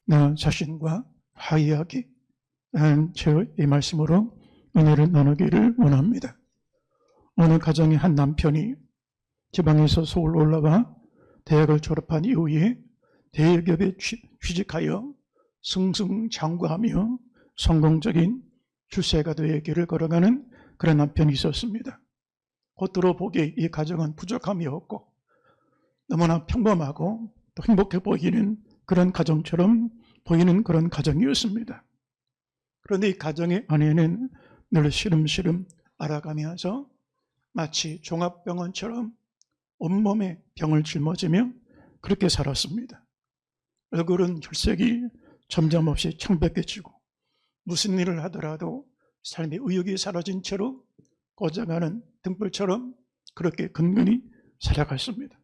나 자신과 화해하기, 라는 이 말씀으로 은혜를 나누기를 원합니다. 어느 가정의 한 남편이 지방에서 서울 올라와 대학을 졸업한 이후에 대기업에 취직하여 승승장구하며 성공적인 출세가도의 길을 걸어가는 그런 남편이 있었습니다. 겉으로 보기에 이 가정은 부족함이 없고 너무나 평범하고 또 행복해 보이는 그런 가정처럼 보이는 그런 가정이었습니다. 그런데 이 가정의 아내는 늘 시름시름 알아가면서 마치 종합병원처럼 온몸에 병을 짊어지며 그렇게 살았습니다. 얼굴은 혈색이 점점 없이 창백해지고 무슨 일을 하더라도 삶의 의욕이 사라진 채로 꺼져가는 등불처럼 그렇게 근근히 살아갔습니다.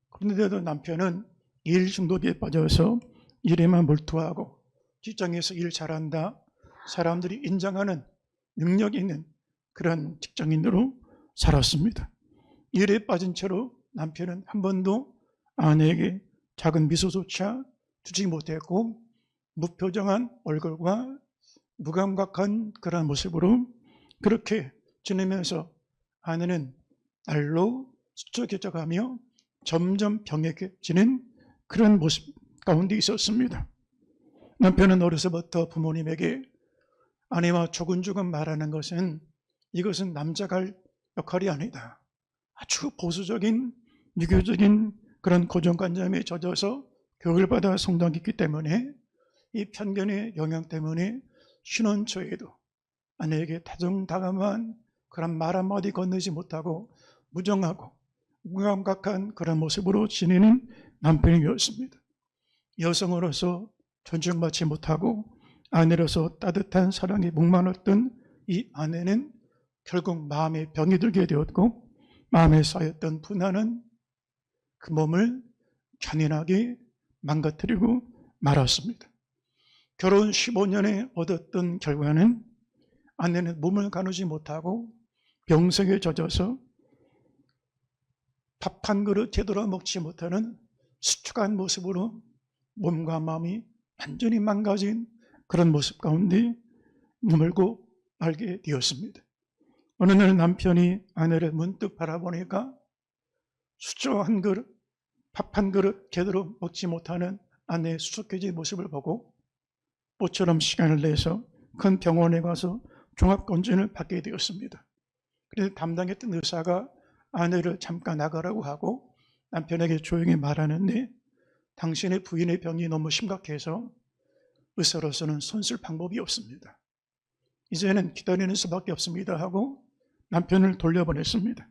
그런데도 남편은 일 중독에 빠져서 일에만 몰두하고 직장에서 일 잘한다, 사람들이 인정하는 능력이 있는 그런 직장인으로 살았습니다. 일에 빠진 채로 남편은 한 번도 아내에게 작은 미소조차 주지 못했고 무표정한 얼굴과 무감각한 그런 모습으로 그렇게 지내면서 아내는 날로 수척해져가며 점점 병약해지는 그런 모습 가운데 있었습니다. 남편은 어려서부터 부모님에게 아내와 조근조근 말하는 것은 이것은 남자가 할 역할이 아니다. 아주 보수적인 유교적인 그런 고정관념에 젖어서 교육을 받아 성장했기 때문에 이 편견의 영향 때문에 신혼 초에도 아내에게 다정다감한 그런 말 한마디 건네지 못하고 무정하고 무감각한 그런 모습으로 지내는 남편이었습니다. 여성으로서 존중받지 못하고 아내로서 따뜻한 사랑에 목마르던 이 아내는 결국 마음에 병이 들게 되었고 마음에 쌓였던 분한은 그 몸을 잔인하게 망가뜨리고 말았습니다. 결혼 15년에 얻었던 결과는 아내는 몸을 가누지 못하고 병석에 젖어서 밥 한 그릇 제대로 먹지 못하는 수축한 모습으로 몸과 마음이 완전히 망가진 그런 모습 가운데 머물고 말게 되었습니다. 어느 날 남편이 아내를 문득 바라보니까 수저 한 그릇, 밥 한 그릇 제대로 먹지 못하는 아내의 수척해진 모습을 보고 모처럼 시간을 내서 큰 병원에 가서 종합검진을 받게 되었습니다. 그래서 담당했던 의사가 아내를 잠깐 나가라고 하고 남편에게 조용히 말하는데 당신의 부인의 병이 너무 심각해서 의사로서는 손쓸 방법이 없습니다. 이제는 기다리는 수밖에 없습니다 하고 남편을 돌려보냈습니다.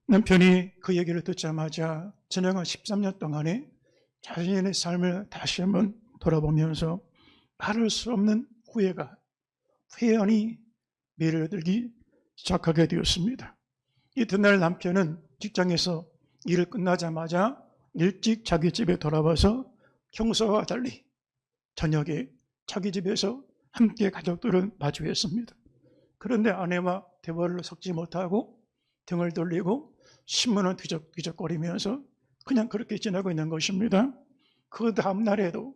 남편이 그 얘기를 듣자마자 지나간 13년 동안에 자신의 삶을 다시 한번 돌아보면서 말할 수 없는 후회가 회한이 밀어들기 시작하게 되었습니다. 이튿날 남편은 직장에서 일을 끝나자마자 일찍 자기 집에 돌아와서 평소와 달리 저녁에 자기 집에서 함께 가족들을 마주했습니다. 그런데 아내와 대화를 섞지 못하고 등을 돌리고 신문을 뒤적뒤적거리면서 그냥 그렇게 지내고 있는 것입니다. 그 다음 날에도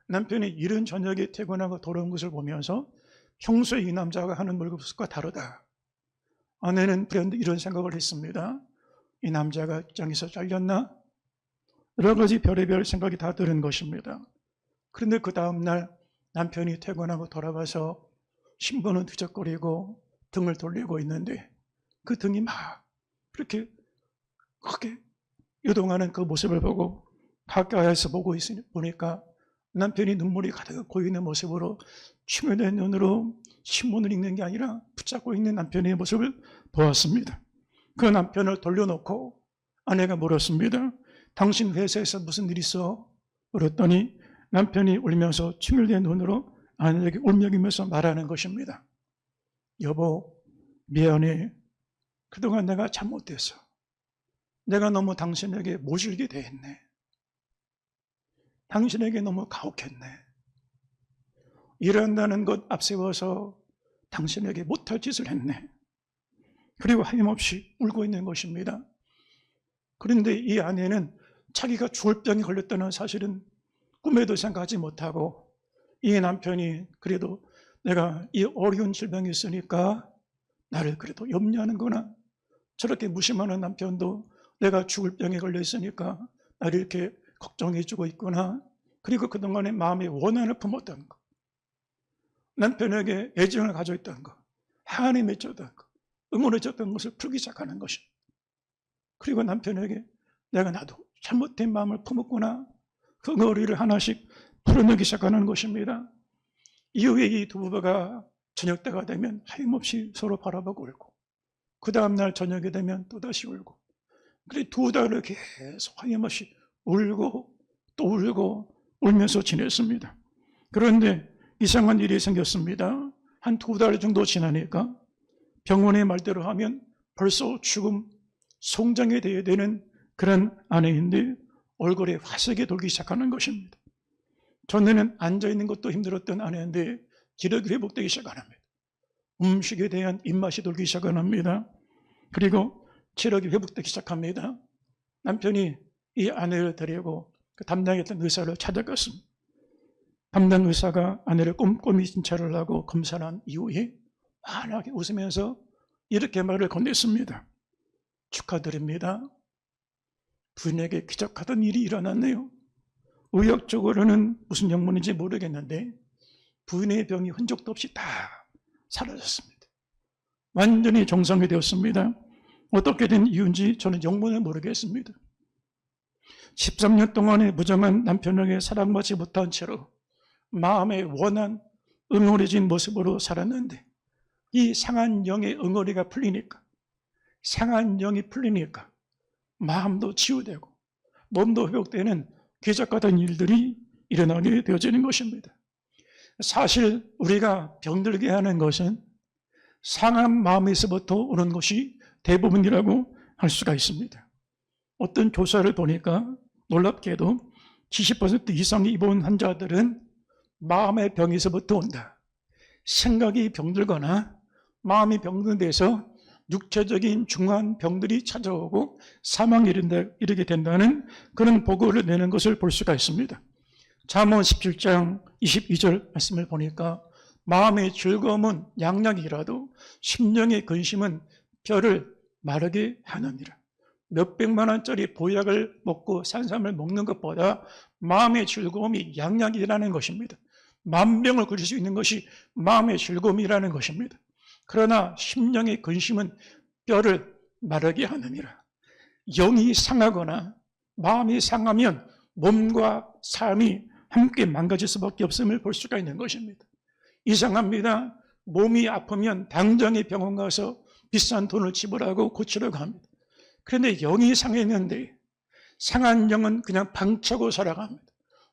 남편이 이른 저녁에 퇴근하고 돌아온 것을 보면서 평소에 이 남자가 하는 모습과 다르다. 아내는 이런 생각을 했습니다. 이 남자가 직장에서 잘렸나? 여러 가지 별의별 생각이 다 드는 것입니다. 그런데 그 다음 날 남편이 퇴근하고 돌아가서 신문은 뒤적거리고 등을 돌리고 있는데 그 등이 막 그렇게 크게 요동하는 그 모습을 보고 가까이서 보고 보니까 남편이 눈물이 가득 고이는 모습으로 침울된 눈으로 신문을 읽는 게 아니라 붙잡고 있는 남편의 모습을 보았습니다. 그 남편을 돌려놓고 아내가 물었습니다. 당신 회사에서 무슨 일 있어? 물었더니 남편이 울면서 침울된 눈으로 아내에게 울먹이면서 말하는 것입니다. 여보, 미안해. 그동안 내가 잘못했어. 내가 너무 당신에게 모질게 대했네. 당신에게 너무 가혹했네. 일한다는 것 앞세워서 당신에게 못할 짓을 했네. 그리고 하염없이 울고 있는 것입니다. 그런데 이 아내는 자기가 죽을 병에 걸렸다는 사실은 꿈에도 생각하지 못하고, 이 남편이 그래도 내가 이 어려운 질병이 있으니까 나를 그래도 염려하는구나, 저렇게 무심하는 남편도 내가 죽을 병에 걸려 있으니까 나를 이렇게 걱정해주고 있구나, 그리고 그동안에 마음의 원한을 품었던 거, 남편에게 애정을 가지고 있던 거, 한에 맺혔던 거, 응원해줬던 것을 풀기 시작하는 것입니다. 그리고 남편에게 내가 나도 잘못된 마음을 품었구나, 그 응어리를 하나씩 풀어내기 시작하는 것입니다. 이후에 이 두 부부가 저녁 때가 되면 하염없이 서로 바라보고 울고, 그 다음날 저녁이 되면 또다시 울고, 그래 2달을 계속 하염없이 울고 또 울고 울면서 지냈습니다. 그런데 이상한 일이 생겼습니다. 한 2달 정도 지나니까 병원의 말대로 하면 벌써 죽음 송장이 되어야 되는 그런 아내인데 얼굴에 화색이 돌기 시작하는 것입니다. 전에는 앉아있는 것도 힘들었던 아내인데 기력이 회복되기 시작합니다. 음식에 대한 입맛이 돌기 시작합니다. 그리고 체력이 회복되기 시작합니다. 남편이 이 아내를 데리고 그 담당했던 의사를 찾아갔습니다. 담당 의사가 아내를 꼼꼼히 진찰을 하고 검사를 한 이후에 환하게 웃으면서 이렇게 말을 건넸습니다. 축하드립니다. 부인에게 기적하던 일이 일어났네요. 의학적으로는 무슨 영문인지 모르겠는데 부인의 병이 흔적도 없이 다 사라졌습니다. 완전히 정상이 되었습니다. 어떻게 된 이유인지 저는 영문을 모르겠습니다. 13년 동안의 무정한 남편에게 사랑받지 못한 채로 마음의 원한, 응어리진 모습으로 살았는데 이 상한 영의 응어리가 풀리니까, 상한 영이 풀리니까 마음도 치유되고 몸도 회복되는 기적 같은 일들이 일어나게 되어지는 것입니다. 사실 우리가 병들게 하는 것은 상한 마음에서부터 오는 것이 대부분이라고 할 수가 있습니다. 어떤 조사를 보니까 놀랍게도 70% 이상의 입원 환자들은 마음의 병에서부터 온다. 생각이 병들거나 마음이 병든 데서 육체적인 중한 병들이 찾아오고 사망에 이르게 된다는 그런 보고를 내는 것을 볼 수가 있습니다. 잠언 17장 22절 말씀을 보니까 마음의 즐거움은 양약이라도 심령의 근심은 뼈를 마르게 하느니라. 몇백만 원짜리 보약을 먹고 산삼을 먹는 것보다 마음의 즐거움이 양약이라는 것입니다. 만병을 그릴 수 있는 것이 마음의 즐거움이라는 것입니다. 그러나 심령의 근심은 뼈를 마르게 하느니라. 영이 상하거나 마음이 상하면 몸과 삶이 함께 망가질 수밖에 없음을 볼 수가 있는 것입니다. 이상합니다. 몸이 아프면 당장에 병원 가서 비싼 돈을 지불하고 고치려고 합니다. 그런데 영이 상했는데 상한 영은 그냥 방치하고 살아갑니다.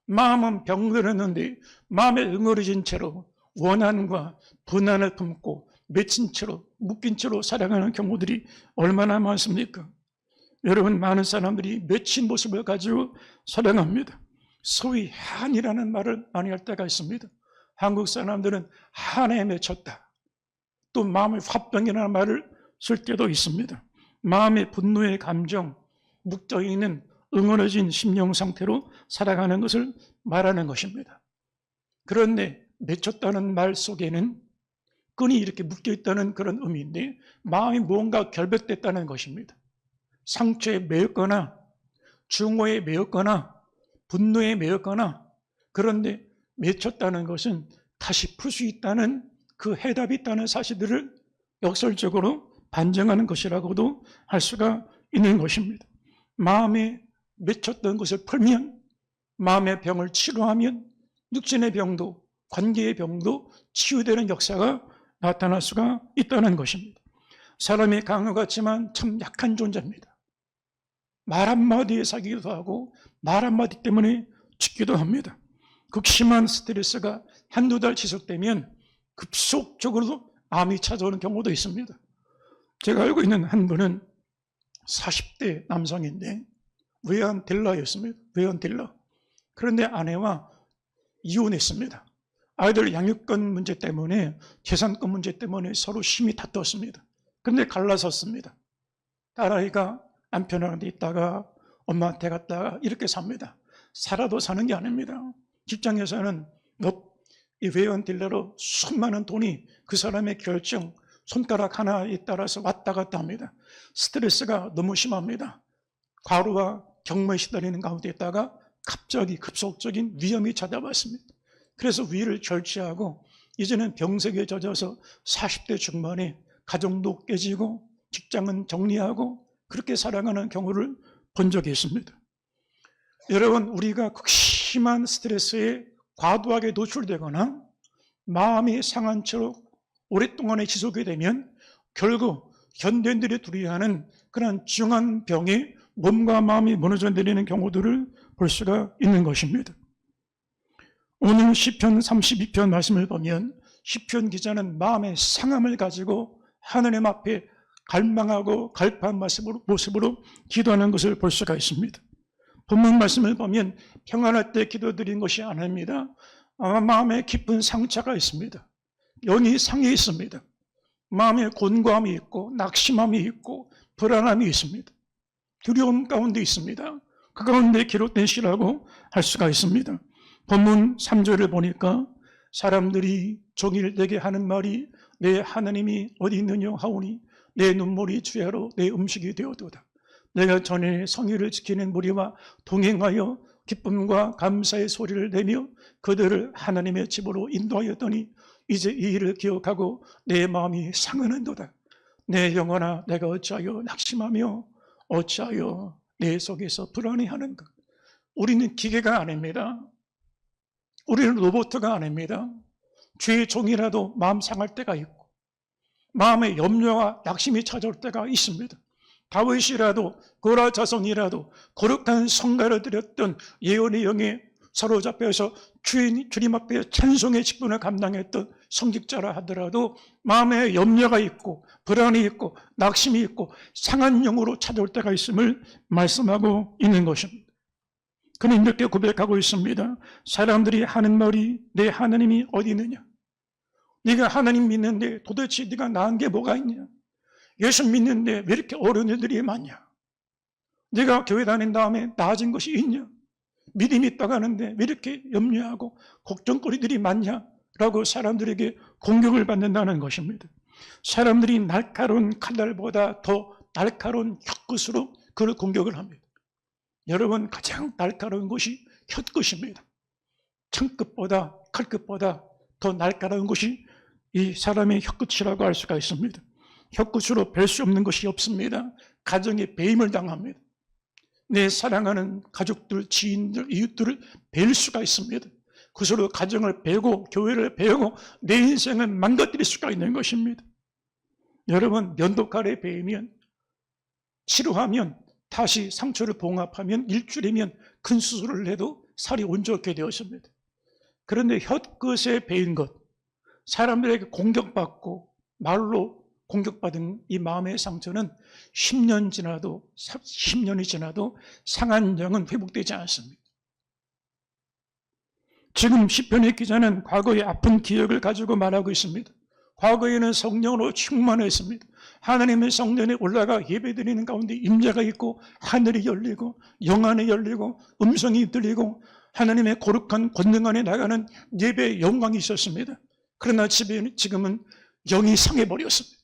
마음은 병들었는데 마음에 응어리진 채로 원한과 분한을 품고 맺힌 채로 묶인 채로 살아가는 경우들이 얼마나 많습니까? 여러분, 많은 사람들이 맺힌 모습을 가지고 살아갑니다. 소위 한이라는 말을 많이 할 때가 있습니다. 한국 사람들은 한에 맺혔다. 또 마음의 화병이라는 말을 쓸 때도 있습니다. 마음의 분노의 감정, 묵혀있는 응어려진 심령 상태로 살아가는 것을 말하는 것입니다. 그런데 맺혔다는 말 속에는 끈이 이렇게 묶여있다는 그런 의미인데 마음이 무언가 결백됐다는 것입니다. 상처에 매였거나 증오에 매였거나 분노에 매였거나, 그런데 맺혔다는 것은 다시 풀 수 있다는 그 해답이 있다는 사실들을 역설적으로 반증하는 것이라고도 할 수가 있는 것입니다. 마음에 맺혔던 것을 풀면, 마음의 병을 치료하면 육신의 병도 관계의 병도 치유되는 역사가 나타날 수가 있다는 것입니다. 사람이 강어 같지만 참 약한 존재입니다. 말 한마디에 사기도 하고 말 한마디 때문에 죽기도 합니다. 극심한 스트레스가 한두 달 지속되면 급속적으로 암이 찾아오는 경우도 있습니다. 제가 알고 있는 한 분은 40대 남성인데 외환 딜러였습니다. 외환 딜러. 그런데 아내와 이혼했습니다. 아이들 양육권 문제 때문에, 재산권 문제 때문에 서로 심히 다투었습니다. 그런데 갈라섰습니다. 딸아이가 남편하고 있다가 엄마한테 갔다가 이렇게 삽니다. 살아도 사는 게 아닙니다. 직장에서는 이 회원 딜러로 수많은 돈이 그 사람의 결정, 손가락 하나에 따라서 왔다 갔다 합니다. 스트레스가 너무 심합니다. 과로와 경무에 시달리는 가운데 있다가 갑자기 급속적인 위험이 찾아왔습니다. 그래서 위를 절제하고 이제는 병색에 젖어서 40대 중반에 가정도 깨지고 직장은 정리하고 그렇게 살아가는 경우를 본 적이 있습니다. 여러분, 우리가 극심한 스트레스에 과도하게 노출되거나 마음이 상한 채로 오랫동안에 지속이 되면 결국 현대인들이 두려워하는 그런 중한 병에 몸과 마음이 무너져 내리는 경우들을 볼 수가 있는 것입니다. 오늘 시편 32편 말씀을 보면 시편 기자는 마음의 상함을 가지고 하나님 앞에 갈망하고 갈파한 모습으로 기도하는 것을 볼 수가 있습니다. 본문 말씀을 보면 평안할 때 기도드린 것이 아닙니다. 마음에 깊은 상처가 있습니다. 영이 상해 있습니다. 마음에 곤고함이 있고 낙심함이 있고 불안함이 있습니다. 두려움 가운데 있습니다. 그 가운데 기록된 시라고 할 수가 있습니다. 본문 3절을 보니까 사람들이 종일 내게 하는 말이 내 하나님이 어디 있느냐 하오니 내 눈물이 주야로 내 음식이 되어도다. 내가 전에 성의를 지키는 무리와 동행하여 기쁨과 감사의 소리를 내며 그들을 하나님의 집으로 인도하였더니 이제 이 일을 기억하고 내 마음이 상하는도다. 내 영혼아 내가 어찌하여 낙심하며 어찌하여 내 속에서 불안해하는가. 우리는 기계가 아닙니다. 우리는 로봇가 아닙니다. 죄의 종이라도 마음 상할 때가 있고 마음의 염려와 낙심이 찾아올 때가 있습니다. 다윗이라도 고라 자손이라도 거룩한 성가를 드렸던 예언의 영에 사로잡혀서 주님 앞에 찬송의 직분을 감당했던 성직자라 하더라도 마음에 염려가 있고 불안이 있고 낙심이 있고 상한 영으로 찾아올 때가 있음을 말씀하고 있는 것입니다. 그는 이렇게 고백하고 있습니다. 사람들이 하는 말이 내 하나님이 어디 있느냐? 네가 하나님 믿는데 도대체 네가 나은 게 뭐가 있냐? 예수 믿는데 왜 이렇게 어려운 일들이 많냐? 네가 교회 다닌 다음에 나아진 것이 있냐? 믿음이 있다고 하는데 왜 이렇게 염려하고 걱정거리들이 많냐? 라고 사람들에게 공격을 받는다는 것입니다. 사람들이 날카로운 칼날보다 더 날카로운 혀끝으로 그를 공격을 합니다. 여러분, 가장 날카로운 것이 혀끝입니다. 창끝보다 칼끝보다 더 날카로운 것이 이 사람의 혀끝이라고 할 수가 있습니다. 혀끝으로 뵐 수 없는 것이 없습니다. 가정에 배임을 당합니다. 내 사랑하는 가족들, 지인들, 이웃들을 뵐 수가 있습니다. 그것으로 가정을 베고 교회를 베고 내 인생을 망가뜨릴 수가 있는 것입니다. 여러분, 면도칼에 베이면 치료하면 다시 상처를 봉합하면 일주일이면 큰 수술을 해도 살이 온전하게 되었습니다. 그런데 혀끝에 베인 것, 사람들에게 공격받고 말로 공격받은 이 마음의 상처는 10년 지나도 10년이 지나도 상한 영은 회복되지 않습니다. 지금 시편의 기자는 과거의 아픈 기억을 가지고 말하고 있습니다. 과거에는 성령으로 충만했습니다. 하나님의 성전에 올라가 예배드리는 가운데 임재가 있고 하늘이 열리고 영안이 열리고 음성이 들리고 하나님의 거룩한 권능 안에 나가는 예배의 영광이 있었습니다. 그러나 지금은 영이 상해버렸습니다.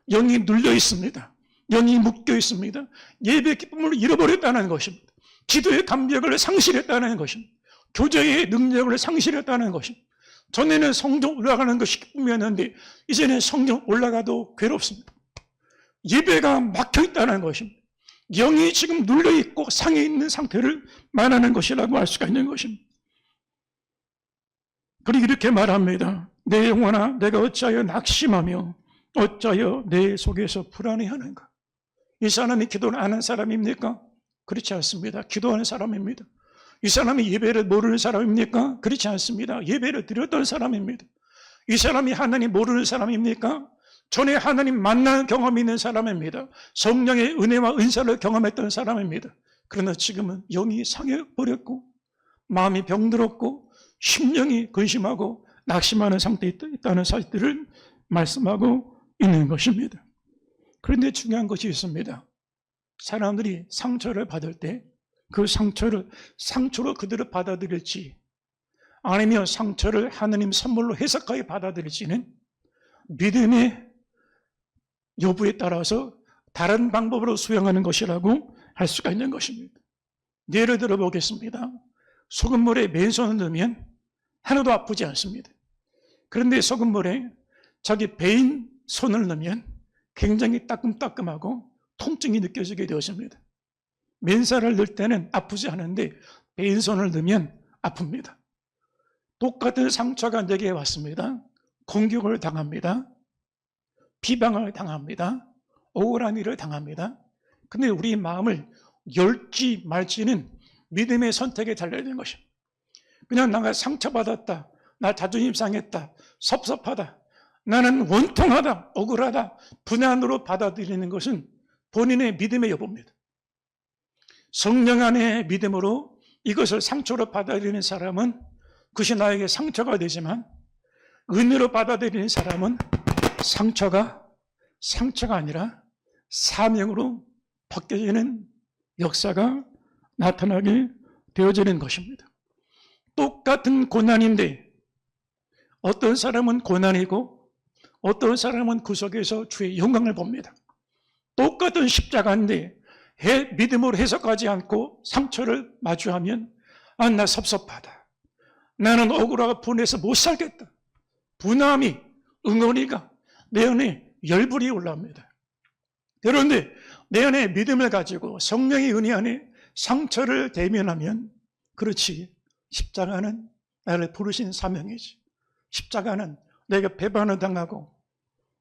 영이 눌려 있습니다. 영이 묶여 있습니다. 예배 기쁨을 잃어버렸다는 것입니다. 기도의 감격을 상실했다는 것입니다. 교제의 능력을 상실했다는 것입니다. 전에는 성전 올라가는 것이 기쁨이었는데 이제는 성전 올라가도 괴롭습니다. 예배가 막혀있다는 것입니다. 영이 지금 눌려있고 상해 있는 상태를 말하는 것이라고 할 수가 있는 것입니다. 그리고 이렇게 말합니다. 내 영혼아 내가 어찌하여 낙심하며 어찌하여 내 속에서 불안해하는가? 이 사람이 기도를 안 하는 사람입니까? 그렇지 않습니다. 기도하는 사람입니다. 이 사람이 예배를 모르는 사람입니까? 그렇지 않습니다. 예배를 드렸던 사람입니다. 이 사람이 하나님 모르는 사람입니까? 전에 하나님 만난 경험이 있는 사람입니다. 성령의 은혜와 은사를 경험했던 사람입니다. 그러나 지금은 영이 상해버렸고 마음이 병들었고 심령이 근심하고 낙심하는 상태에 있다는 사실들을 말씀하고 있는 것입니다. 그런데 중요한 것이 있습니다. 사람들이 상처를 받을 때 그 상처를 상처로 그대로 받아들일지 아니면 상처를 하느님 선물로 해석하여 받아들일지는 믿음의 여부에 따라서 다른 방법으로 수용하는 것이라고 할 수가 있는 것입니다. 예를 들어 보겠습니다. 소금물에 맨손을 넣으면 하나도 아프지 않습니다. 그런데 소금물에 자기 배인 손을 넣으면 굉장히 따끔따끔하고 통증이 느껴지게 되었습니다. 맨살을 넣을 때는 아프지 않은데 배인 손을 넣으면 아픕니다. 똑같은 상처가 내게 왔습니다. 공격을 당합니다. 비방을 당합니다. 억울함을 당합니다. 근데 우리 마음을 열지 말지는 믿음의 선택에 달려있는 것입니다. 그냥 내가 상처받았다, 나 자존심 상했다, 섭섭하다, 나는 원통하다, 억울하다, 분한으로 받아들이는 것은 본인의 믿음의 여부입니다. 성령 안의 믿음으로 이것을 상처로 받아들이는 사람은 그것이 나에게 상처가 되지만 은혜로 받아들이는 사람은 상처가 아니라 사명으로 바뀌어지는 역사가 나타나게 되어지는 것입니다. 똑같은 고난인데 어떤 사람은 고난이고 어떤 사람은 그 속에서 주의 영광을 봅니다. 똑같은 십자가인데 믿음으로 해석하지 않고 상처를 마주하면 나 섭섭하다, 나는 억울하고 분해서 못 살겠다, 분함이 응어리가 내 안에 열불이 올라옵니다. 그런데 내 안에 믿음을 가지고 성령의 은혜 안에 상처를 대면하면 그렇지, 십자가는 나를 부르신 사명이지, 십자가는 내가 배반을 당하고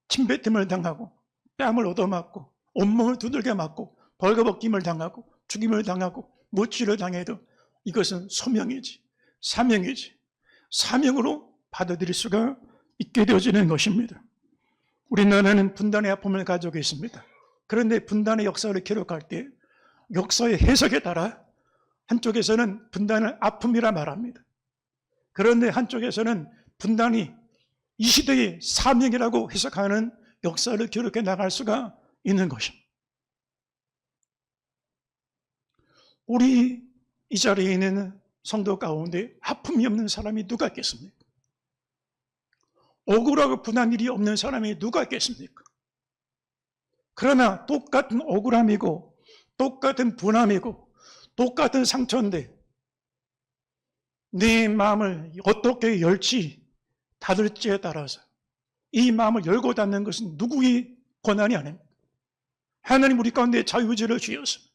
침뱉음을 당하고 뺨을 얻어맞고 온몸을 두들겨 맞고 벌거벗김을 당하고 죽임을 당하고 무찌를 당해도 이것은 소명이지, 사명이지, 사명으로 받아들일 수가 있게 되어지는 것입니다. 우리나라는 분단의 아픔을 가지고 있습니다. 그런데 분단의 역사를 기록할 때 역사의 해석에 따라 한쪽에서는 분단을 아픔이라 말합니다. 그런데 한쪽에서는 분단이 이 시대의 사명이라고 해석하는 역사를 기록해 나갈 수가 있는 것입니다. 우리 이 자리에 있는 성도 가운데 아픔이 없는 사람이 누가 있겠습니까? 억울하고 분한 일이 없는 사람이 누가 있겠습니까? 그러나 똑같은 억울함이고 똑같은 분함이고 똑같은 상처인데 내 마음을 어떻게 열지 닫을지에 따라서 이 마음을 열고 닫는 것은 누구의 권한이 아닙니다. 하나님 우리 가운데 자유의지를 주셨습니다.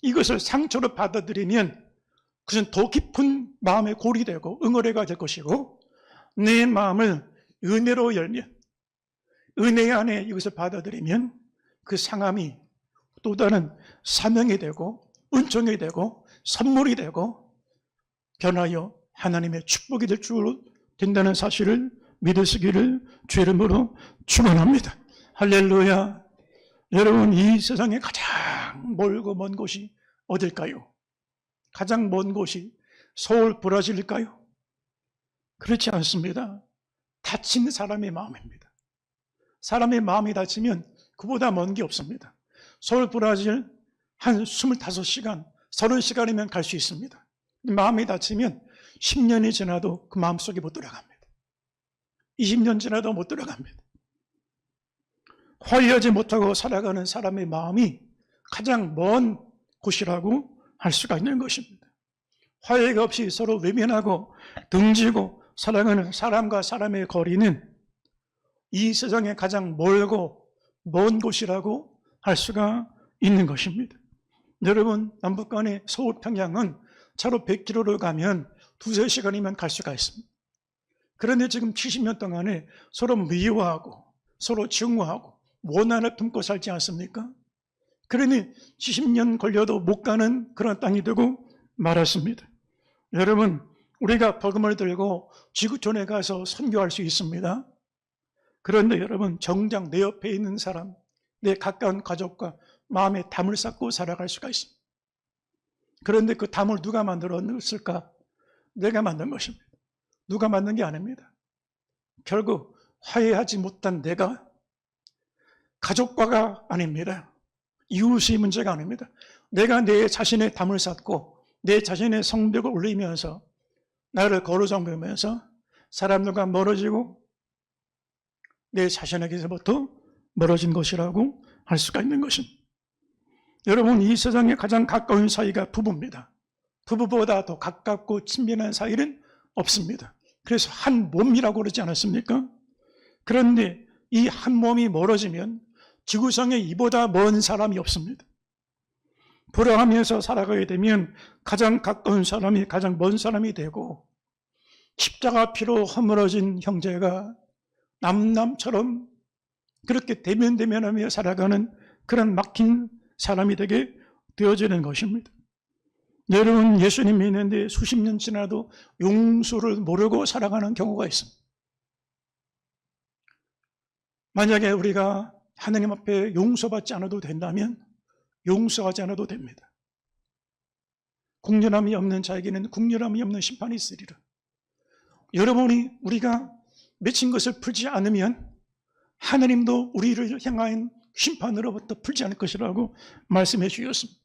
이것을 상처로 받아들이면 그것은 더 깊은 마음의 골이 되고 응어리가 될 것이고, 내 마음을 은혜로 열면, 은혜 안에 이것을 받아들이면 그 상함이 또 다른 사명이 되고 은총이 되고 선물이 되고 변하여 하나님의 축복이 될 줄 된다는 사실을 믿으시기를 주의 이름으로 축원합니다. 할렐루야. 여러분, 이 세상에 가장 멀고 먼 곳이 어딜까요? 가장 먼 곳이 서울 브라질일까요? 그렇지 않습니다. 다친 사람의 마음입니다. 사람의 마음이 다치면 그보다 먼 게 없습니다. 서울 브라질 한 25시간, 30시간이면 갈 수 있습니다. 마음이 다치면 10년이 지나도 그 마음속에 못 들어갑니다. 20년 지나도 못 들어갑니다. 화해하지 못하고 살아가는 사람의 마음이 가장 먼 곳이라고 할 수가 있는 것입니다. 화해가 없이 서로 외면하고 등지고 살아가는 사람과 사람의 거리는 이 세상에 가장 멀고 먼 곳이라고 할 수가 있는 것입니다. 여러분, 남북 간의 서울 평양은 차로 100km로 가면 2-3시간이면 갈 수가 있습니다. 그런데 지금 70년 동안에 서로 미워하고 서로 증오하고 원한을 품고 살지 않습니까? 그러니 70년 걸려도 못 가는 그런 땅이 되고 말았습니다. 여러분, 우리가 복음을 들고 지구촌에 가서 선교할 수 있습니다. 그런데 여러분, 정작 내 옆에 있는 사람, 내 가까운 가족과 마음에 담을 쌓고 살아갈 수가 있습니다. 그런데 그 담을 누가 만들었을까? 내가 만든 것입니다. 누가 만든 게 아닙니다. 결국 화해하지 못한 내가, 가족과가 아닙니다. 이웃이 문제가 아닙니다. 내가 내 자신의 담을 쌓고 내 자신의 성벽을 올리면서 나를 거룩하면서 사람들과 멀어지고 내 자신에게서부터 멀어진 것이라고 할 수가 있는 것입니다. 여러분, 이 세상에 가장 가까운 사이가 부부입니다. 부부보다 더 가깝고 친밀한 사이는 없습니다. 그래서 한 몸이라고 그러지 않았습니까? 그런데 이 한 몸이 멀어지면 지구상에 이보다 먼 사람이 없습니다. 불화하면서 살아가게 되면 가장 가까운 사람이 가장 먼 사람이 되고, 십자가 피로 허물어진 형제가 남남처럼 그렇게 대면대면하며 살아가는 그런 막힌 사람이 되게 되어지는 것입니다. 여러분, 예수님 믿는데 수십 년 지나도 용서를 모르고 살아가는 경우가 있습니다. 만약에 우리가 하나님 앞에 용서받지 않아도 된다면 용서하지 않아도 됩니다. 국률함이 없는 자에게는 국률함이 없는 심판이 있으리라. 여러분이 우리가 맺힌 것을 풀지 않으면 하나님도 우리를 향한 심판으로부터 풀지 않을 것이라고 말씀해 주셨습니다.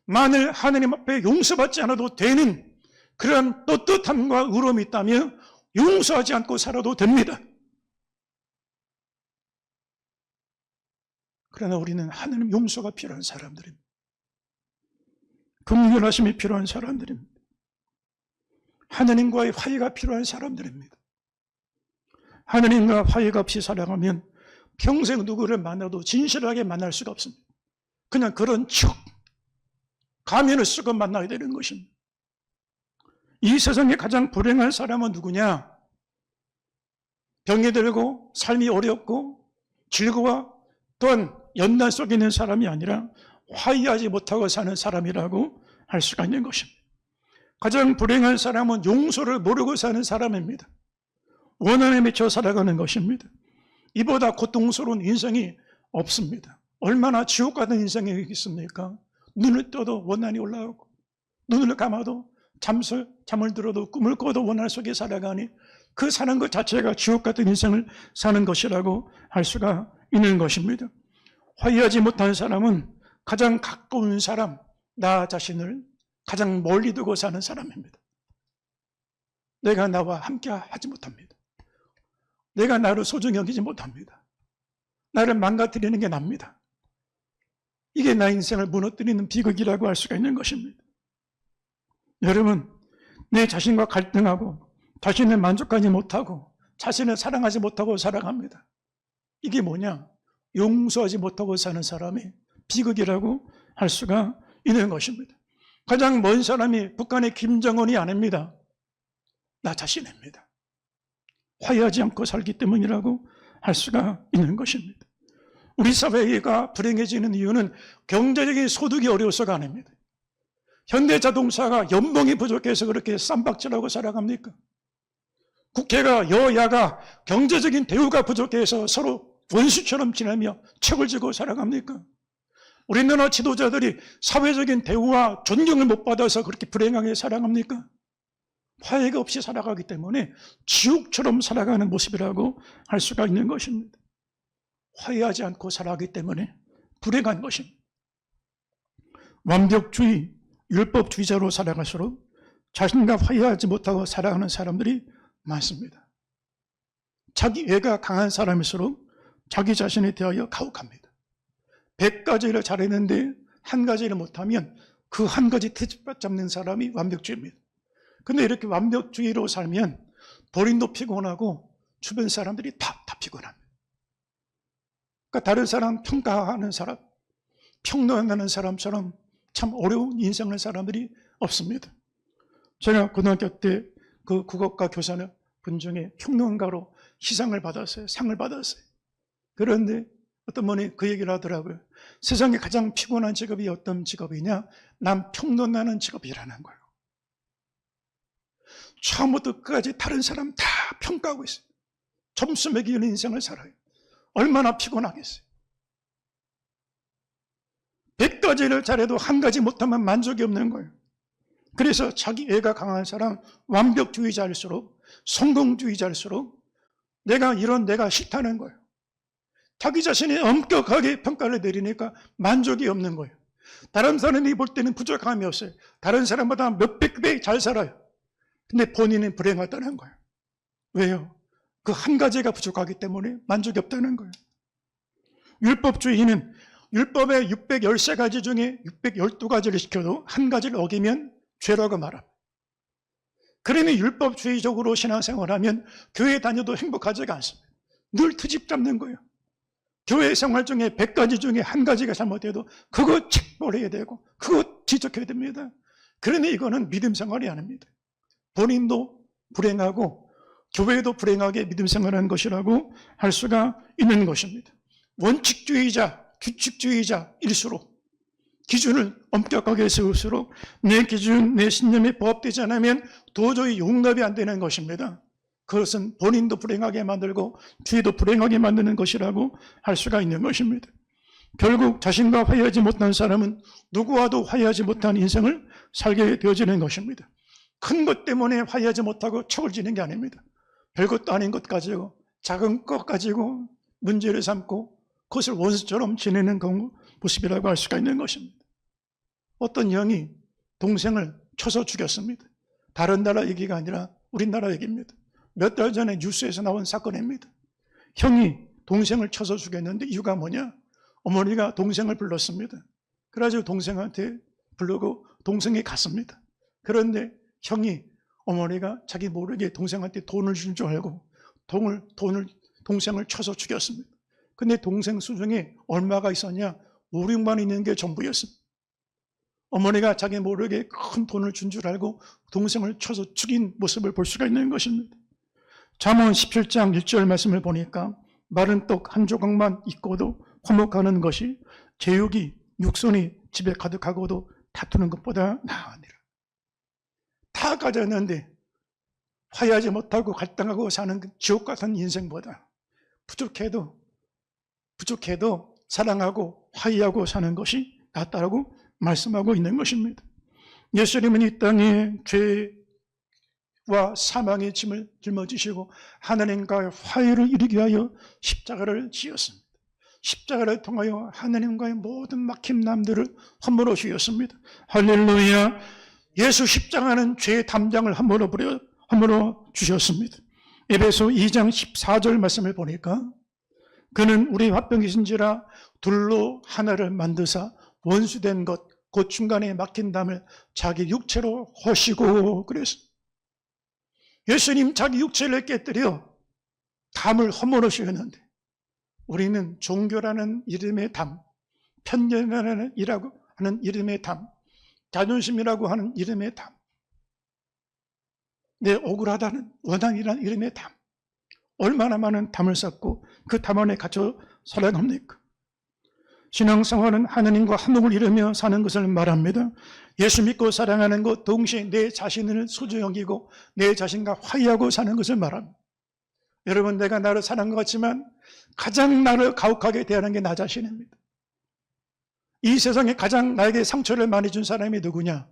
만일 하나님 앞에 용서받지 않아도 되는 그런 떳떳함과 의로움이 있다면 용서하지 않고 살아도 됩니다. 그러나 우리는 하나님 용서가 필요한 사람들입니다. 긍휼하심이 필요한 사람들입니다. 하나님과의 화해가 필요한 사람들입니다. 하나님과 화해가 없이 살아가면 평생 누구를 만나도 진실하게 만날 수가 없습니다. 그냥 그런 척 가면을 쓰고 만나야 되는 것입니다. 이 세상에 가장 불행한 사람은 누구냐? 병이 들고 삶이 어렵고 즐거워 또한 연단 속에 있는 사람이 아니라 화해하지 못하고 사는 사람이라고 할 수가 있는 것입니다. 가장 불행한 사람은 용서를 모르고 사는 사람입니다. 원한에 미쳐 살아가는 것입니다. 이보다 고통스러운 인생이 없습니다. 얼마나 지옥 같은 인생이 있겠습니까? 눈을 떠도 원한이 올라오고 눈을 감아도 잠을 들어도 꿈을 꿔도 원한 속에 살아가니 그 사는 것 자체가 지옥 같은 인생을 사는 것이라고 할 수가 있는 것입니다. 화해하지 못한 사람은 가장 가까운 사람, 나 자신을 가장 멀리 두고 사는 사람입니다. 내가 나와 함께 하지 못합니다. 내가 나를 소중히 여기지 못합니다. 나를 망가뜨리는 게 납니다. 이게 나 인생을 무너뜨리는 비극이라고 할 수가 있는 것입니다. 여러분, 내 자신과 갈등하고 자신을 만족하지 못하고 자신을 사랑하지 못하고 살아갑니다. 이게 뭐냐? 용서하지 못하고 사는 사람이 비극이라고 할 수가 있는 것입니다. 가장 먼 사람이 북한의 김정은이 아닙니다. 나 자신입니다. 화해하지 않고 살기 때문이라고 할 수가 있는 것입니다. 우리 사회가 불행해지는 이유는 경제적인 소득이 어려워서가 아닙니다. 현대자동차가 연봉이 부족해서 그렇게 쌈박질하고 살아갑니까? 국회가 여야가 경제적인 대우가 부족해서 서로 원수처럼 지내며 척을 지고 살아갑니까? 우리나라 지도자들이 사회적인 대우와 존경을 못 받아서 그렇게 불행하게 살아갑니까? 화해가 없이 살아가기 때문에 지옥처럼 살아가는 모습이라고 할 수가 있는 것입니다. 화해하지 않고 살아가기 때문에 불행한 것입니다. 완벽주의, 율법주의자로 살아갈수록 자신과 화해하지 못하고 살아가는 사람들이 많습니다. 자기 애가 강한 사람일수록 자기 자신에 대하여 가혹합니다. 100가지를 잘했는데 한 가지를 못하면 그 한 가지 트집잡는 사람이 완벽주의입니다. 근데 이렇게 완벽주의로 살면 본인도 피곤하고 주변 사람들이 다 피곤합니다. 그러니까 다른 사람 평가하는 사람, 평론하는 사람처럼 참 어려운 인생을 사람들이 없습니다. 제가 고등학교 때 그 국어과 교사는 분 중에 평론가로 시상을 받았어요. 상을 받았어요. 그런데 어떤 분이 그 얘기를 하더라고요. 세상에 가장 피곤한 직업이 어떤 직업이냐? 난 평론하는 직업이라는 거예요. 처음부터 끝까지 다른 사람 다 평가하고 있어요. 점수 매기는 인생을 살아요. 얼마나 피곤하겠어요. 100가지를 잘해도 한 가지 못하면 만족이 없는 거예요. 그래서 자기 애가 강한 사람, 완벽주의자일수록, 성공주의자일수록 내가 싫다는 거예요. 자기 자신이 엄격하게 평가를 내리니까 만족이 없는 거예요. 다른 사람이 볼 때는 부족함이 없어요. 다른 사람보다 몇백 배 잘 살아요. 근데 본인은 불행하다는 거예요. 왜요? 그 한 가지가 부족하기 때문에 만족이 없다는 거예요. 율법주의는 율법의 613가지 중에 612가지를 시켜도 한 가지를 어기면 죄라고 말합니다. 그러니 율법주의적으로 신앙생활하면 교회 다녀도 행복하지가 않습니다. 늘 트집 잡는 거예요. 교회 생활 중에 100가지 중에 한 가지가 잘못돼도 그거 책벌해야 되고 그거 지적해야 됩니다. 그러니 이거는 믿음 생활이 아닙니다. 본인도 불행하고 교회도 불행하게 믿음 생활하는 것이라고 할 수가 있는 것입니다. 원칙주의자, 규칙주의자일수록 기준을 엄격하게 세울수록 내 기준, 내 신념에 부합되지 않으면 도저히 용납이 안 되는 것입니다. 그것은 본인도 불행하게 만들고 뒤에도 불행하게 만드는 것이라고 할 수가 있는 것입니다. 결국 자신과 화해하지 못한 사람은 누구와도 화해하지 못한 인생을 살게 되어지는 것입니다. 큰 것 때문에 화해하지 못하고 척을 지는 게 아닙니다. 별것도 아닌 것 가지고 작은 것 가지고 문제를 삼고 그것을 원수처럼 지내는 모습이라고 할 수가 있는 것입니다. 어떤 형이 동생을 쳐서 죽였습니다. 다른 나라 얘기가 아니라 우리나라 얘기입니다. 몇 달 전에 뉴스에서 나온 사건입니다. 형이 동생을 쳐서 죽였는데 이유가 뭐냐? 어머니가 동생을 불렀습니다. 그래가지고 동생한테 부르고 동생이 갔습니다. 그런데 형이 어머니가 자기 모르게 동생한테 돈을 준 줄 알고 동생을 쳐서 죽였습니다. 근데 동생 수중에 얼마가 있었냐? 5, 6만 있는 게 전부였습니다. 어머니가 자기 모르게 큰 돈을 준 줄 알고 동생을 쳐서 죽인 모습을 볼 수가 있는 것입니다. 잠언 17장 1절 말씀을 보니까 마른 떡 한 조각만 있고도 화목하는 것이 제육이 육손이 집에 가득하고도 다투는 것보다 나으니라. 다 가졌는데 화해하지 못하고 갈등하고 사는 지옥 같은 인생보다 부족해도 사랑하고 화해하고 사는 것이 낫다라고 말씀하고 있는 것입니다. 예수님은 이 땅에 죄와 사망의 짐을 짊어지시고 하나님과의 화해를 이루기 위하여 십자가를 지었습니다. 십자가를 통하여 하나님과의 모든 막힘남들을 허물어 주셨습니다. 할렐루야. 예수 십자가는 죄의 담장을 허물어 주셨습니다. 에베소 2장 14절 말씀을 보니까 그는 우리 화병이신지라 둘로 하나를 만드사 원수된 것 곧 중간에 막힌 담을 자기 육체로 허시고 그랬습니다. 예수님 자기 육체를 깨뜨려 담을 허물어 주셨는데 우리는 종교라는 이름의 담, 편견이라는 하는 이름의 담, 자존심이라고 하는 이름의 담, 내 억울하다는 원한이라는 이름의 담, 얼마나 많은 담을 쌓고 그 담 안에 갇혀 살아갑니까? 신앙생활은 하나님과 화목을 이루며 사는 것을 말합니다. 예수 믿고 사랑하는 것 동시에 내 자신을 소중히 여기고 내 자신과 화해하고 사는 것을 말합니다. 여러분, 내가 나를 사랑한 것 같지만 가장 나를 가혹하게 대하는 게 나 자신입니다. 이 세상에 가장 나에게 상처를 많이 준 사람이 누구냐?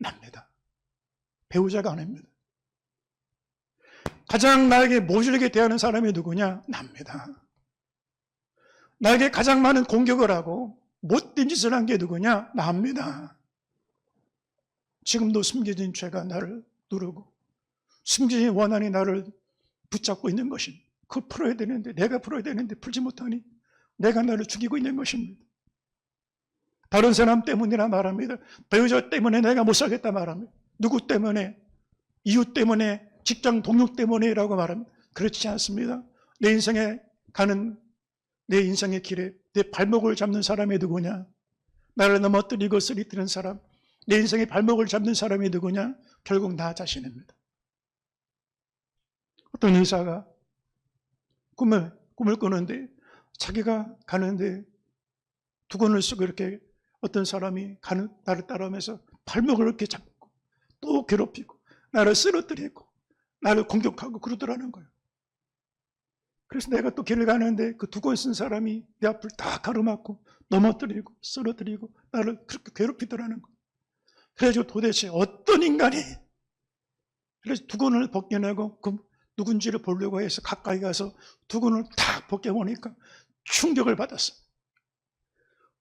납니다. 배우자가 아닙니다. 가장 나에게 모질게 대하는 사람이 누구냐? 납니다. 나에게 가장 많은 공격을 하고 못된 짓을 한 게 누구냐? 나입니다. 지금도 숨겨진 죄가 나를 누르고 숨겨진 원한이 나를 붙잡고 있는 것입니다. 그걸 풀어야 되는데, 내가 풀어야 되는데 풀지 못하니 내가 나를 죽이고 있는 것입니다. 다른 사람 때문이라 말합니다. 배우자 때문에 내가 못 살겠다 말합니다. 누구 때문에? 이웃 때문에, 직장 동료 때문에라고 말합니다. 그렇지 않습니다. 내 인생의 길에 내 발목을 잡는 사람이 누구냐? 나를 넘어뜨리고 쓰러뜨리는 사람, 내 인생의 발목을 잡는 사람이 누구냐? 결국 나 자신입니다. 어떤 의사가 꿈을 꾸는데 자기가 가는데 두건을 쓰고 이렇게 어떤 사람이 나를 따라오면서 발목을 이렇게 잡고 또 괴롭히고 나를 쓰러뜨리고 나를 공격하고 그러더라는 거예요. 그래서 내가 또 길을 가는데 그 두건 쓴 사람이 내 앞을 다 가로막고 넘어뜨리고 쓰러뜨리고 나를 그렇게 괴롭히더라는 거예요. 그래서 도대체 어떤 인간이, 그래서 두건을 벗겨내고 그 누군지를 보려고 해서 가까이 가서 두건을 탁 벗겨보니까 충격을 받았어요.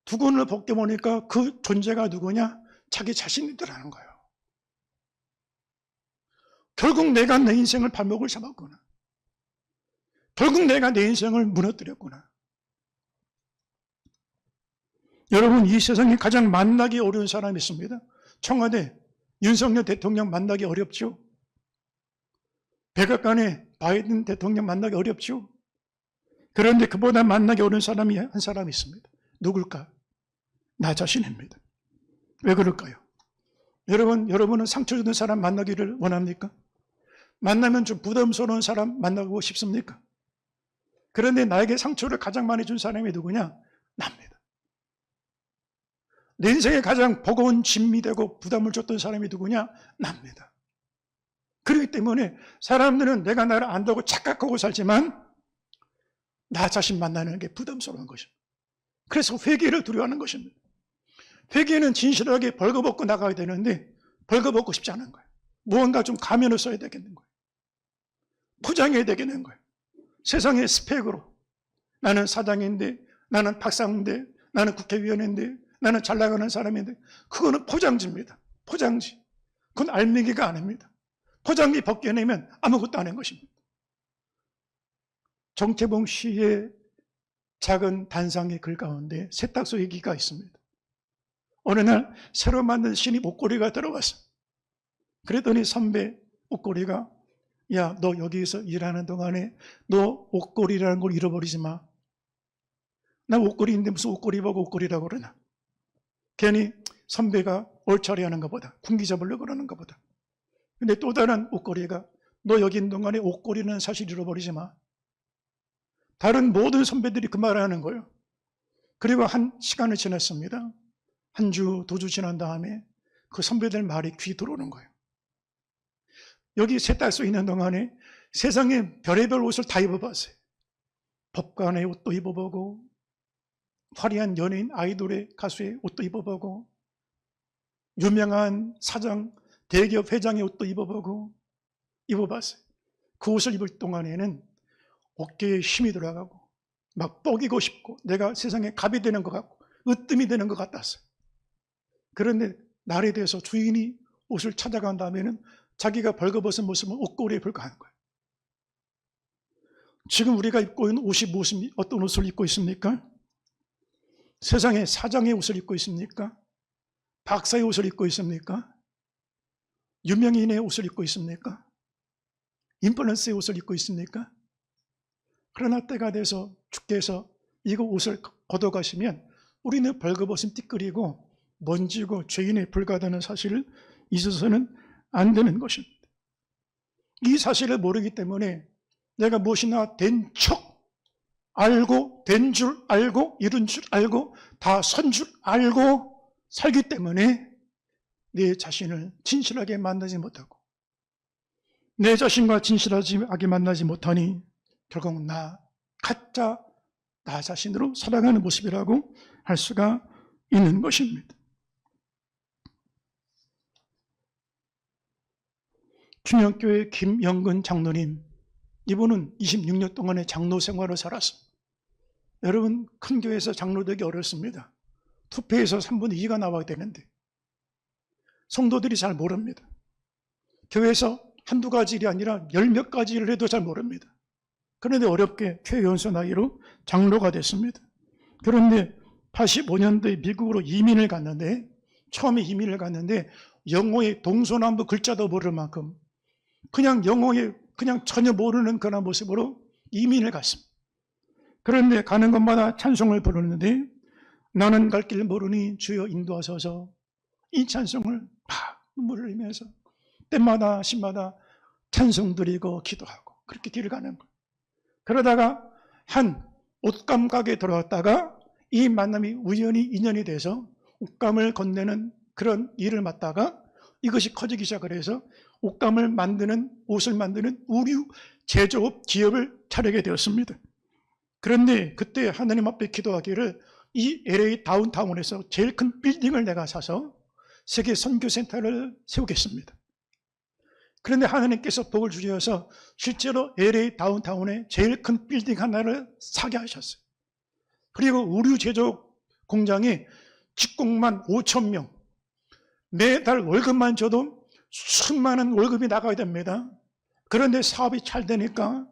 두건을 벗겨보니까 그 존재가 누구냐? 자기 자신이더라는 거예요. 결국 내가 내 인생을 발목을 잡았구나. 결국 내가 내 인생을 무너뜨렸구나. 여러분, 이 세상에 가장 만나기 어려운 사람이 있습니다. 청와대 윤석열 대통령 만나기 어렵죠. 백악관에 바이든 대통령 만나기 어렵죠. 그런데 그보다 만나기 어려운 사람이 한 사람이 있습니다. 누굴까? 나 자신입니다. 왜 그럴까요? 여러분은 상처 주는 사람 만나기를 원합니까? 만나면 좀 부담스러운 사람 만나고 싶습니까? 그런데 나에게 상처를 가장 많이 준 사람이 누구냐? 나입니다. 내 인생에 가장 버거운 짐이 되고 부담을 줬던 사람이 누구냐? 나입니다. 그렇기 때문에 사람들은 내가 나를 안다고 착각하고 살지만 나 자신 만나는 게 부담스러운 것입니다. 그래서 회개를 두려워하는 것입니다. 회개는 진실하게 벌거벗고 나가야 되는데 벌거벗고 싶지 않은 거예요. 무언가 좀 가면을 써야 되겠는 거예요. 포장해야 되겠는 거예요. 세상의 스펙으로 나는 사장인데, 나는 박사인데, 나는 국회의원인데, 나는 잘 나가는 사람인데, 그거는 포장지입니다. 포장지. 그건 알맹이가 아닙니다. 포장지 벗겨내면 아무것도 아닌 것입니다. 정태봉 씨의 작은 단상의 글 가운데 세탁소 얘기가 있습니다. 어느 날 새로 만든 신입 옷걸이가 들어왔어. 그랬더니 선배 옷걸이가, 야, 너 여기서 일하는 동안에 너 옷걸이라는 걸 잃어버리지 마. 나 옷걸이인데 무슨 옷걸이 보고 옷걸이라고 그러나. 괜히 선배가 얼차리 하는 것보다, 군기 잡으려고 그러는 것보다. 근데 또 다른 옷걸이가, 너 여기 있는 동안에 옷걸이는 사실 잃어버리지 마. 다른 모든 선배들이 그 말을 하는 거예요. 그리고 한 시간을 지났습니다. 한 주, 두 주 지난 다음에 그 선배들 말이 귀 들어오는 거예요. 여기 세탁소에 있는 동안에 세상에 별의별 옷을 다 입어봤어요. 법관의 옷도 입어보고, 화려한 연예인 아이돌의 가수의 옷도 입어보고, 유명한 사장, 대기업 회장의 옷도 입어봤어요. 그 옷을 입을 동안에는 어깨에 힘이 들어가고 막 뻐기고 싶고 내가 세상에 갑이 되는 것 같고 으뜸이 되는 것 같았어요. 그런데 날에 대해서 주인이 옷을 찾아간 다음에는 자기가 벌거벗은 모습은 옷걸이에 불과한 거예요. 지금 우리가 입고 있는 옷이 어떤 옷을 입고 있습니까? 세상에 사장의 옷을 입고 있습니까? 박사의 옷을 입고 있습니까? 유명인의 옷을 입고 있습니까? 인플루언서의 옷을 입고 있습니까? 그러나 때가 돼서 주께서 이거 옷을 걷어가시면 우리는 벌거벗은 띠끌이고 먼지고 죄인에 불과하다는 사실을 잊어서는 안 되는 것입니다. 이 사실을 모르기 때문에 내가 무엇이나 된 척 알고, 된 줄 알고, 이룬 줄 알고, 다 선 줄 알고 살기 때문에 내 자신을 진실하게 만나지 못하고, 내 자신과 진실하게 만나지 못하니 결국 가짜 나 자신으로 살아가는 모습이라고 할 수가 있는 것입니다. 충영교회 김영근 장로님, 이분은 26년 동안의 장로 생활을 살았습니다. 여러분, 큰 교회에서 장로 되기 어렵습니다. 투표에서 3분의 2가 나와야 되는데 성도들이 잘 모릅니다. 교회에서 한두 가지 일이 아니라 열 몇 가지 일을 해도 잘 모릅니다. 그런데 어렵게 최연소 나이로 장로가 됐습니다. 그런데 85년도에 미국으로 이민을 갔는데, 처음에 이민을 갔는데 영어의 동서남북 글자도 모를 만큼 그냥 영어에 그냥 전혀 모르는 그런 모습으로 이민을 갔습니다. 그런데 가는 곳마다 찬송을 부르는데, 나는 갈 길 모르니 주여 인도하소서, 이 찬송을 막 눈물을 흘리면서 때마다 시마다 찬송 드리고 기도하고 그렇게 길을 가는 거예요. 그러다가 한 옷감 가게에 들어갔다가 이 만남이 우연히 인연이 돼서 옷감을 건네는 그런 일을 맡다가 이것이 커지기 시작을 해서 옷감을 만드는, 옷을 만드는 의류 제조업 기업을 차리게 되었습니다. 그런데 그때 하나님 앞에 기도하기를 이 LA 다운타운에서 제일 큰 빌딩을 내가 사서 세계 선교센터를 세우겠습니다. 그런데 하나님께서 복을 주셔서 실제로 LA 다운타운에 제일 큰 빌딩 하나를 사게 하셨어요. 그리고 의류 제조 공장이 직공만 5,000명, 매달 월급만 줘도 수천만 월급이 나가야 됩니다. 그런데 사업이 잘 되니까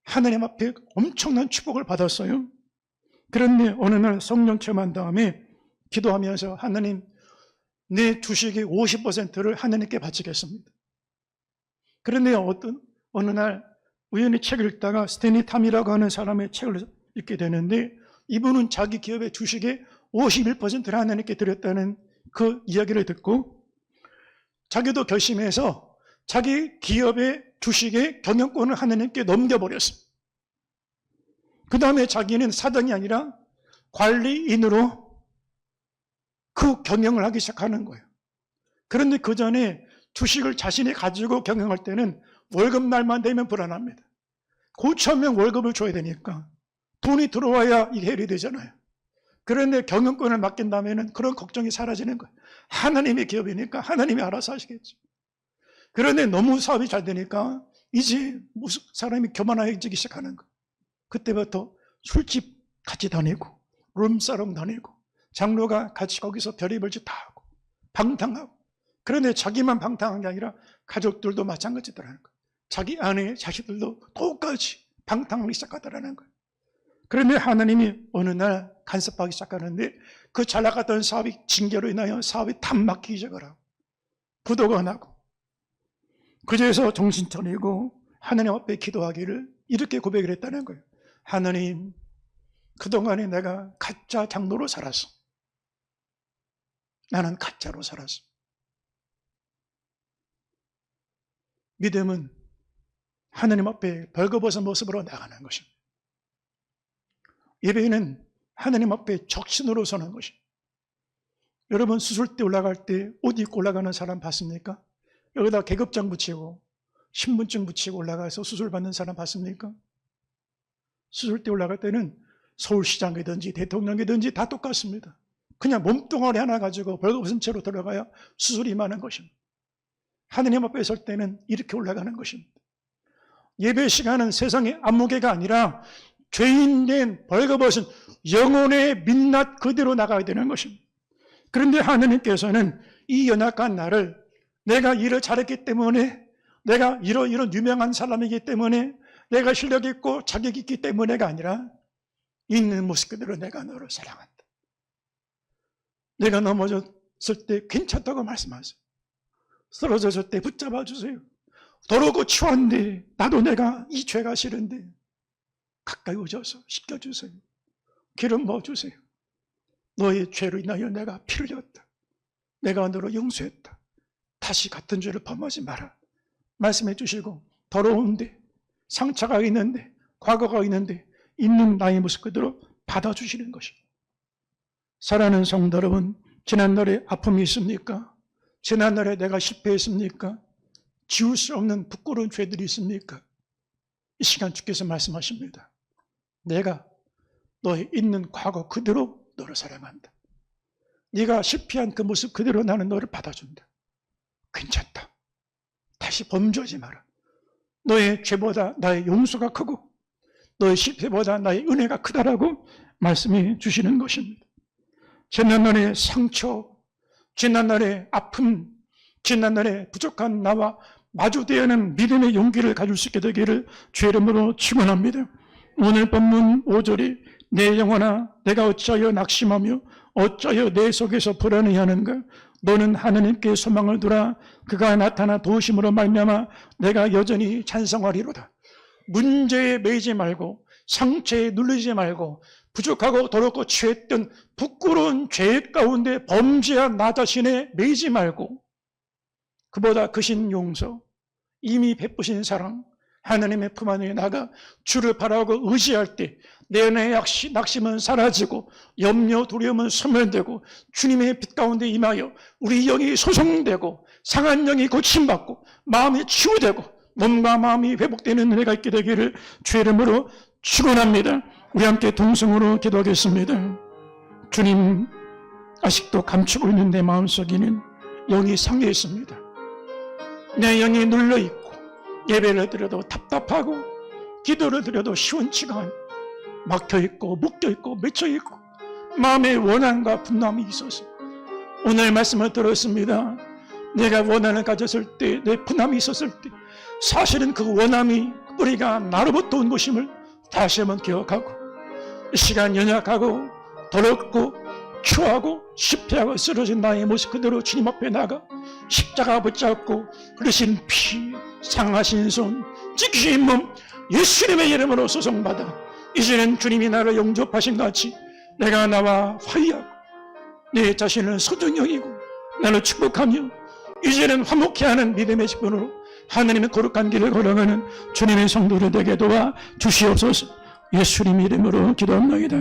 하나님 앞에 엄청난 축복을 받았어요. 그런데 어느 날 성령 체험한 다음에 기도하면서 하나님, 내 주식의 50%를 하나님께 바치겠습니다. 그런데 어느 날 우연히 책을 읽다가 스탠리 탐이라고 하는 사람의 책을 읽게 되는데, 이분은 자기 기업의 주식의 51%를 하나님께 드렸다는 그 이야기를 듣고 자기도 결심해서 자기 기업의 주식의 경영권을 하나님께 넘겨버렸습니다. 그 다음에 자기는 사장이 아니라 관리인으로 그 경영을 하기 시작하는 거예요. 그런데 그 전에 주식을 자신이 가지고 경영할 때는 월급날만 되면 불안합니다. 9,000명 월급을 줘야 되니까 돈이 들어와야 이게 해결이 되잖아요. 그런데 경영권을 맡긴다면 그런 걱정이 사라지는 거예요. 하나님의 기업이니까 하나님이 알아서 하시겠죠. 그런데 너무 사업이 잘 되니까 이제 무슨 사람이 교만해지기 시작하는 거예요. 그때부터 술집 같이 다니고 룸사롱 다니고 장로가 같이 거기서 별의별 짓 다 하고 방탕하고. 그런데 자기만 방탕한 게 아니라 가족들도 마찬가지더라는 거예요. 자기 아내, 자식들도 똑같이 방탕하기 시작하더라는 거예요. 그런데 하나님이 어느 날 간섭하기 시작하는데 그 잘 나갔던 사업이 징계로 인하여 사업이 탁 막히기 시작하고 부도가 나고, 그제서 정신 차리고 하나님 앞에 기도하기를 이렇게 고백을 했다는 거예요. 하나님, 그동안에 내가 가짜 장로로 살았어. 나는 가짜로 살았어. 믿음은 하나님 앞에 벌거벗은 모습으로 나가는 것입니다. 예배는 하나님 앞에 적신으로 서는 것입니다. 여러분, 수술대 올라갈 때 옷 입고 올라가는 사람 봤습니까? 여기다 계급장 붙이고 신분증 붙이고 올라가서 수술 받는 사람 봤습니까? 수술대 올라갈 때는 서울시장이든지 대통령이든지 다 똑같습니다. 그냥 몸뚱아리 하나 가지고 벌거벗은 채로 들어가야 수술이 임하는 것입니다. 하나님 앞에 설 때는 이렇게 올라가는 것입니다. 예배 시간은 세상의 안무개가 아니라 죄인된 벌거벗은 영혼의 민낯 그대로 나가야 되는 것입니다. 그런데 하나님께서는 이 연약한 나를 내가 일을 잘했기 때문에, 내가 이런 유명한 사람이기 때문에, 내가 실력 있고 자격 있기 때문에가 아니라 있는 모습 그대로 내가 너를 사랑한다. 내가 넘어졌을 때 괜찮다고 말씀하세요. 쓰러졌을 때 붙잡아 주세요. 더러고 추한데 나도 내가 이 죄가 싫은데 가까이 오셔서 씻겨주세요. 기름 부어주세요. 너의 죄로 인하여 내가 피를 흘렸다. 내가 너를 용서했다. 다시 같은 죄를 범하지 마라. 말씀해 주시고, 더러운데 상처가 있는데 과거가 있는데 있는 나의 모습 그대로 받아주시는 것입니다. 사랑하는 성도 여러분, 지난날에 아픔이 있습니까? 지난날에 내가 실패했습니까? 지울 수 없는 부끄러운 죄들이 있습니까? 이 시간 주께서 말씀하십니다. 내가 너의 있는 과거 그대로 너를 사랑한다. 네가 실패한 그 모습 그대로 나는 너를 받아준다. 괜찮다. 다시 범죄하지 마라. 너의 죄보다 나의 용서가 크고 너의 실패보다 나의 은혜가 크다라고 말씀해 주시는 것입니다. 지난날의 상처, 지난날의 아픔, 지난날의 부족한 나와 마주대하는 믿음의 용기를 가질 수 있게 되기를 주의 이름으로 축원합니다. 오늘 본문 5절이 내 영혼아 내가 어찌하여 낙심하며 어찌하여 내 속에서 불안해하는가? 너는 하나님께 소망을 두라. 그가 나타나 도우심으로 말미암아 내가 여전히 찬송하리로다. 문제에 매이지 말고 상처에 눌리지 말고 부족하고 더럽고 취했던 부끄러운 죄 가운데 범죄한 나 자신에 매이지 말고 그보다 크신 용서, 이미 베푸신 사랑, 하나님의 품 안에 나가 주를 바라고 의지할 때 내 안의 낙심은 사라지고 염려, 두려움은 소멸되고 주님의 빛 가운데 임하여 우리 영이 소성되고 상한 영이 고침받고 마음이 치유되고 몸과 마음이 회복되는 은혜가 있게 되기를 주의 이름으로 축원합니다. 우리 함께 동성으로 기도하겠습니다. 주님, 아직도 감추고 있는 내 마음속에는 영이 상해 있습니다. 내 영이 눌러있고 예배를 드려도 답답하고 기도를 드려도 시원치가 않고 막혀있고 묶여있고 맺혀있고 마음의 원한과 분노함이 있어서 오늘 말씀을 들었습니다. 내가 원한을 가졌을 때, 내 분함이 있었을 때 사실은 그 원함이 뿌리가 나로부터 온 것임을 다시 한번 기억하고 이 시간 연약하고 더럽고 추하고 실패하고 쓰러진 나의 모습 그대로 주님 앞에 나가 십자가 붙잡고 흘리신 피, 상하신 손, 찢기신 몸 예수님의 이름으로 소송받아 이제는 주님이 나를 영접하신 같이 내가 나와 화해하고 내 자신을 소중히 여기고 나를 축복하며 이제는 화목해 하는 믿음의 직분으로 하나님의 거룩한 길을 걸어가는 주님의 성도들 되게 도와 주시옵소서. 예수님 이름으로 기도합니다.